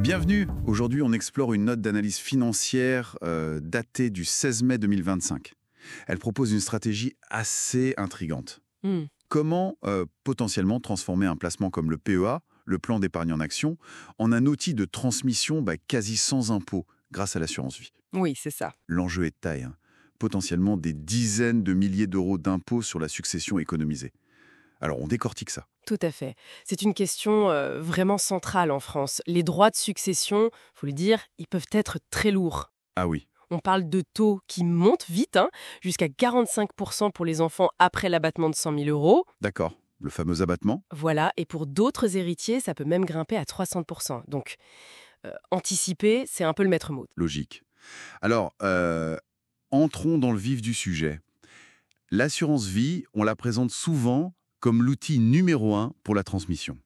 Bienvenue. Aujourd'hui, on explore une note d'analyse financière datée du 16 mai 2025. Elle propose une stratégie assez intrigante. Comment potentiellement transformer un placement comme le PEA, le plan d'épargne en action, en un outil de transmission quasi sans impôt grâce à l'assurance vie. Oui, c'est ça. L'enjeu est de taille. Potentiellement des dizaines de milliers d'euros d'impôts sur la succession économisée. Alors, on décortique ça. Tout à fait. C'est une question vraiment centrale en France. Les droits de succession, faut le dire, ils peuvent être très lourds. Ah oui. On parle de taux qui montent vite, jusqu'à 45% pour les enfants après l'abattement de 100 000 euros. D'accord. Le fameux abattement. Voilà, et pour d'autres héritiers, ça peut même grimper à 300%. Donc, anticiper, c'est un peu le maître mot. Logique. Alors, entrons dans le vif du sujet. L'assurance vie, on la présente souvent comme l'outil numéro 1 pour la transmission.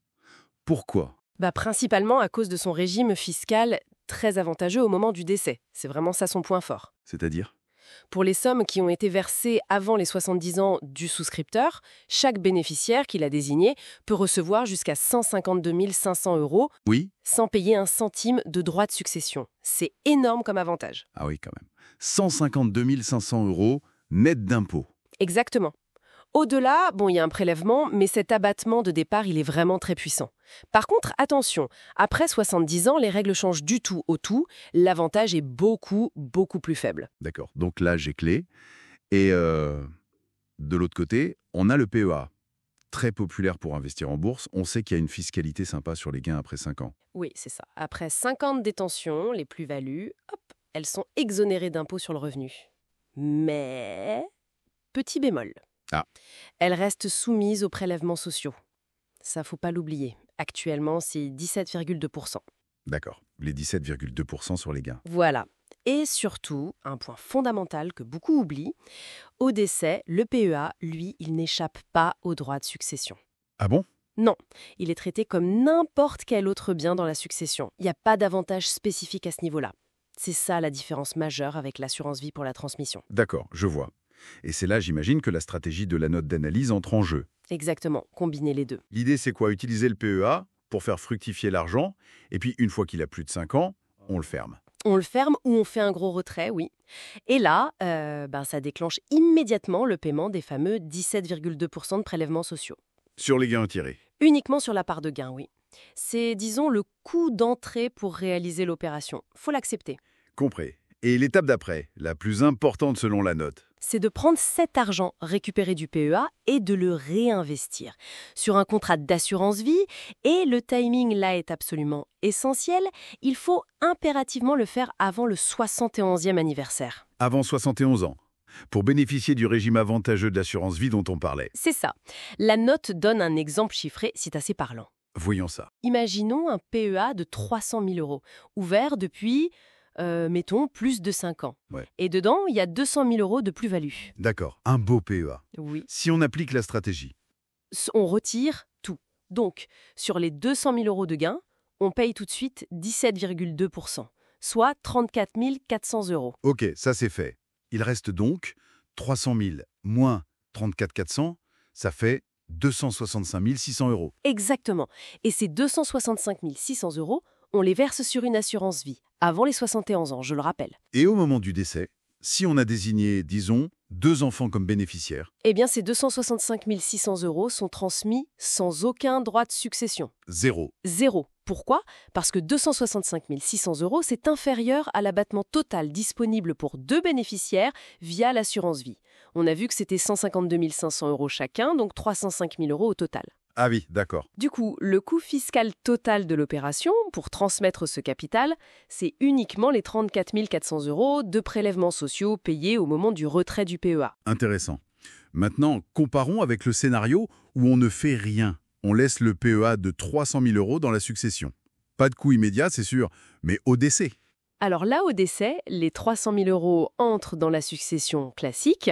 Pourquoi ? Principalement à cause de son régime fiscal très avantageux au moment du décès. C'est vraiment ça son point fort. C'est-à-dire ? Pour les sommes qui ont été versées avant les 70 ans du souscripteur, chaque bénéficiaire qu'il a désigné peut recevoir jusqu'à 152 500 euros Oui. sans payer un centime de droits de succession. C'est énorme comme avantage. Ah oui, quand même. 152 500 euros net d'impôts. Exactement. Au-delà, il y a un prélèvement, mais cet abattement de départ, il est vraiment très puissant. Par contre, attention, après 70 ans, les règles changent du tout au tout. L'avantage est beaucoup, beaucoup plus faible. D'accord, donc l'âge est clé. Et de l'autre côté, on a le PEA. Très populaire pour investir en bourse. On sait qu'il y a une fiscalité sympa sur les gains après 5 ans. Oui, c'est ça. Après 5 ans de détention, les plus-values, elles sont exonérées d'impôts sur le revenu. Mais, petit bémol. Ah. Elles restent soumises aux prélèvements sociaux. Ça, faut pas l'oublier. Actuellement, c'est 17,2%. D'accord, les 17,2% sur les gains. Voilà. Et surtout, un point fondamental que beaucoup oublient, au décès, le PEA, lui, il n'échappe pas aux droits de succession. Ah bon ? Non, il est traité comme n'importe quel autre bien dans la succession. Il n'y a pas d'avantage spécifique à ce niveau-là. C'est ça la différence majeure avec l'assurance vie pour la transmission. D'accord, je vois. Et c'est là, j'imagine, que la stratégie de la note d'analyse entre en jeu. Exactement, combiner les deux. L'idée, c'est quoi ? Utiliser le PEA pour faire fructifier l'argent, et puis une fois qu'il a plus de 5 ans, on le ferme. On le ferme ou on fait un gros retrait, oui. Et là, ça déclenche immédiatement le paiement des fameux 17,2% de prélèvements sociaux. Sur les gains retirés. Uniquement sur la part de gain, oui. C'est, disons, le coût d'entrée pour réaliser l'opération. Faut l'accepter. Compris. Et l'étape d'après, la plus importante selon la note. C'est de prendre cet argent récupéré du PEA et de le réinvestir sur un contrat d'assurance vie. Et le timing, là, est absolument essentiel. Il faut impérativement le faire avant le 71e anniversaire. Avant 71 ans. Pour bénéficier du régime avantageux de l'assurance vie dont on parlait. C'est ça. La note donne un exemple chiffré, c'est assez parlant. Voyons ça. Imaginons un PEA de 300 000 euros, ouvert depuis... mettons, plus de 5 ans. Ouais. Et dedans, il y a 200 000 euros de plus-value. D'accord, un beau PEA. Oui. Si on applique la stratégie. On retire tout. Donc, sur les 200 000 euros de gains, on paye tout de suite 17,2%, soit 34 400 euros. Ok, ça c'est fait. Il reste donc 300 000 moins 34 400, ça fait 265 600 euros. Exactement. Et ces 265 600 euros, on les verse sur une assurance vie, avant les 71 ans, je le rappelle. Et au moment du décès, si on a désigné, disons, 2 enfants comme bénéficiaires. Eh bien, ces 265 600 euros sont transmis sans aucun droit de succession. Zéro. Zéro. Pourquoi ? Parce que 265 600 euros, c'est inférieur à l'abattement total disponible pour 2 bénéficiaires via l'assurance vie. On a vu que c'était 152 500 euros chacun, donc 305 000 euros au total. Ah oui, d'accord. Du coup, le coût fiscal total de l'opération, pour transmettre ce capital, c'est uniquement les 34 400 euros de prélèvements sociaux payés au moment du retrait du PEA. Intéressant. Maintenant, comparons avec le scénario où on ne fait rien. On laisse le PEA de 300 000 euros dans la succession. Pas de coût immédiat, c'est sûr, mais au décès. Alors là, au décès, les 300 000 euros entrent dans la succession classique.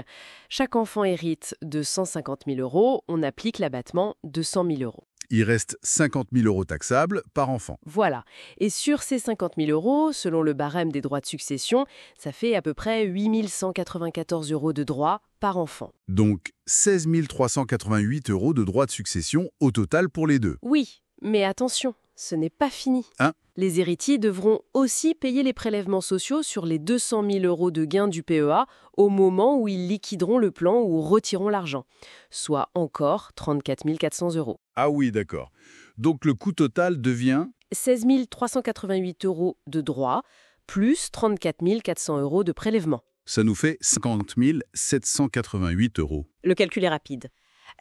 Chaque enfant hérite de 150 000 euros. On applique l'abattement de 100 000 euros. Il reste 50 000 € taxables par enfant. Voilà. Et sur ces 50 000 €, selon le barème des droits de succession, ça fait à peu près 8 194 € de droits par enfant. Donc 16 388 € de droits de succession au total pour les deux. Oui, mais attention, ce n'est pas fini. Hein? Les héritiers devront aussi payer les prélèvements sociaux sur les 200 000 € de gains du PEA au moment où ils liquideront le plan ou retireront l'argent, soit encore 34 400 €. Ah oui, d'accord. Donc le coût total devient 16 388 € de droits, plus 34 400 € de prélèvements. Ça nous fait 50 788 €. Le calcul est rapide.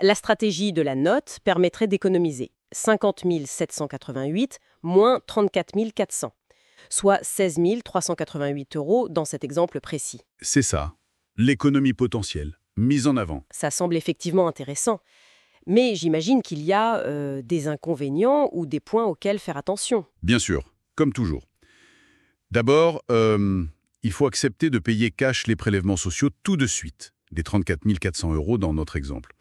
La stratégie de la note permettrait d'économiser 50 788 moins 34 400, soit 16 388 € dans cet exemple précis. C'est ça. L'économie potentielle, mise en avant. Ça semble effectivement intéressant. Mais j'imagine qu'il y a des inconvénients ou des points auxquels faire attention. Bien sûr, comme toujours. D'abord, il faut accepter de payer cash les prélèvements sociaux tout de suite, des 34 400 € dans notre exemple.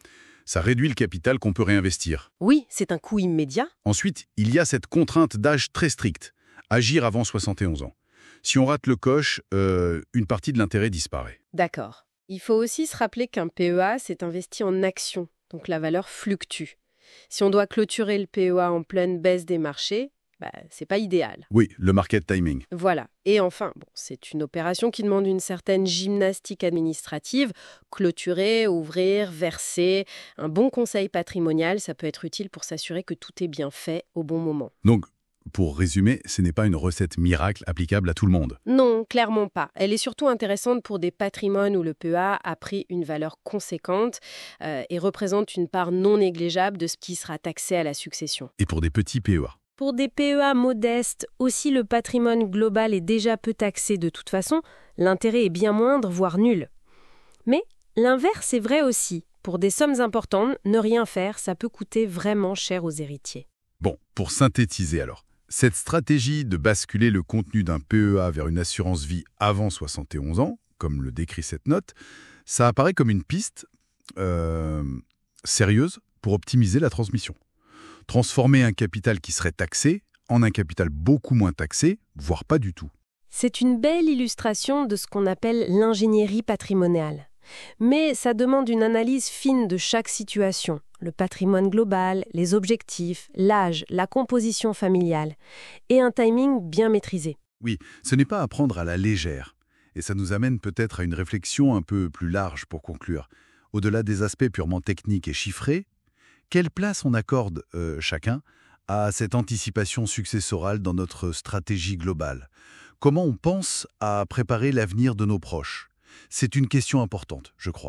Ça réduit le capital qu'on peut réinvestir. Oui, c'est un coût immédiat. Ensuite, il y a cette contrainte d'âge très stricte, agir avant 71 ans. Si on rate le coche, une partie de l'intérêt disparaît. D'accord. Il faut aussi se rappeler qu'un PEA, c'est investi en actions, donc la valeur fluctue. Si on doit clôturer le PEA en pleine baisse des marchés, c'est pas idéal. Oui, le market timing. Voilà. Et enfin, c'est une opération qui demande une certaine gymnastique administrative. Clôturer, ouvrir, verser. Un bon conseil patrimonial, ça peut être utile pour s'assurer que tout est bien fait au bon moment. Donc, pour résumer, ce n'est pas une recette miracle applicable à tout le monde. Non, clairement pas. Elle est surtout intéressante pour des patrimoines où le PEA a pris une valeur conséquente et représente une part non négligeable de ce qui sera taxé à la succession. Et pour des petits PEA. Pour des PEA modestes, aussi le patrimoine global est déjà peu taxé de toute façon, l'intérêt est bien moindre, voire nul. Mais l'inverse est vrai aussi. Pour des sommes importantes, ne rien faire, ça peut coûter vraiment cher aux héritiers. Bon, pour synthétiser alors, cette stratégie de basculer le contenu d'un PEA vers une assurance vie avant 71 ans, comme le décrit cette note, ça apparaît comme une piste sérieuse pour optimiser la transmission. Transformer un capital qui serait taxé en un capital beaucoup moins taxé, voire pas du tout. C'est une belle illustration de ce qu'on appelle l'ingénierie patrimoniale. Mais ça demande une analyse fine de chaque situation, le patrimoine global, les objectifs, l'âge, la composition familiale, et un timing bien maîtrisé. Oui, ce n'est pas à prendre à la légère. Et ça nous amène peut-être à une réflexion un peu plus large pour conclure. Au-delà des aspects purement techniques et chiffrés, quelle place on accorde, chacun, à cette anticipation successorale dans notre stratégie globale? Comment on pense à préparer l'avenir de nos proches? C'est une question importante, je crois.